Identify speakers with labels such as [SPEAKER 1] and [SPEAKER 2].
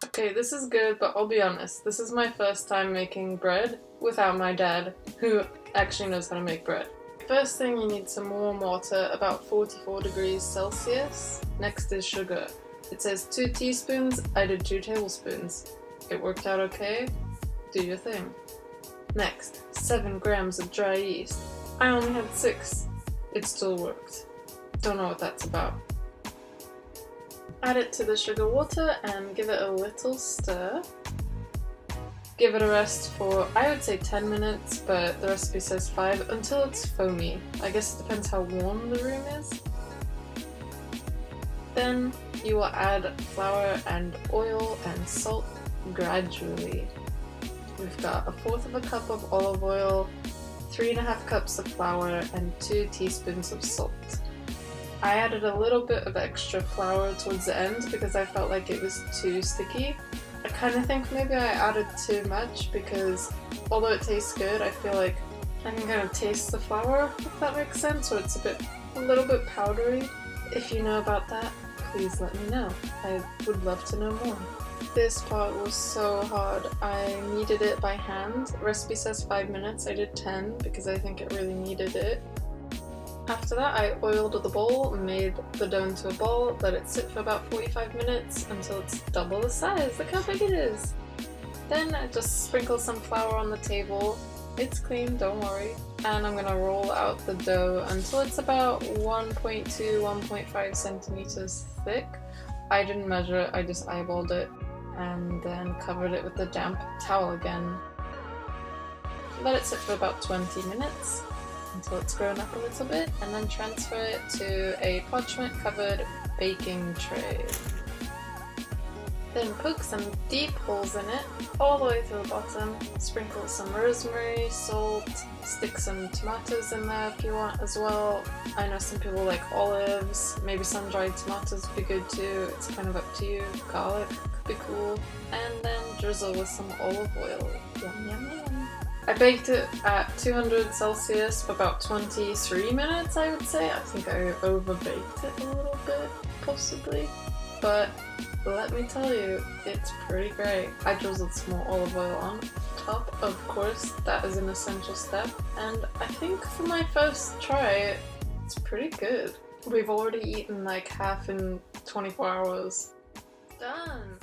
[SPEAKER 1] Okay, this is good, but I'll be honest, this is my first time making bread without my dad, who actually knows how to make bread. First thing, you need some warm water, about 44 degrees Celsius. Next is sugar. It says 2 teaspoons, I did 2 tablespoons. It worked out okay? Do your thing. Next, 7 grams of dry yeast. I only had 6. It still worked. Don't know what that's about. Add it to the sugar water and give it a little stir. Give it a rest for, I would say 10 minutes, but the recipe says 5, until it's foamy. I guess it depends how warm the room is. Then you will add flour and oil and salt gradually. We've got 1/4 cup of olive oil, 3½ cups of flour, and 2 teaspoons of salt. I added a little bit of extra flour towards the end because I felt like it was too sticky. I kind of think maybe I added too much because although it tastes good, I feel like I can kind of taste the flour, if that makes sense, or it's a little bit powdery. If you know about that, please let me know. I would love to know more. This part was so hard. I kneaded it by hand. The recipe says 5 minutes, I did 10 because I think it really needed it. After that, I oiled the bowl, made the dough into a ball, let it sit for about 45 minutes until it's double the size. Look how big it is! Then I just sprinkle some flour on the table. It's clean, don't worry. And I'm gonna roll out the dough until it's about 1.2–1.5 centimeters thick. I didn't measure it, I just eyeballed it and then covered it with a damp towel again. Let it sit for about 20 minutes. Until it's grown up a little bit, and then transfer it to a parchment covered baking tray. Then poke some deep holes in it, all the way to the bottom. Sprinkle some rosemary, salt, stick some tomatoes in there if you want as well. I know some people like olives, maybe some dried tomatoes would be good too, it's kind of up to you. Garlic could be cool. And then drizzle with some olive oil. Yum yum yum. I baked it at 200 Celsius for about 23 minutes, I would say. I think I over-baked it a little bit, possibly. But let me tell you, it's pretty great. I drizzled some more olive oil on top, of course, that is an essential step. And I think for my first try, it's pretty good. We've already eaten like half in 24 hours. Done!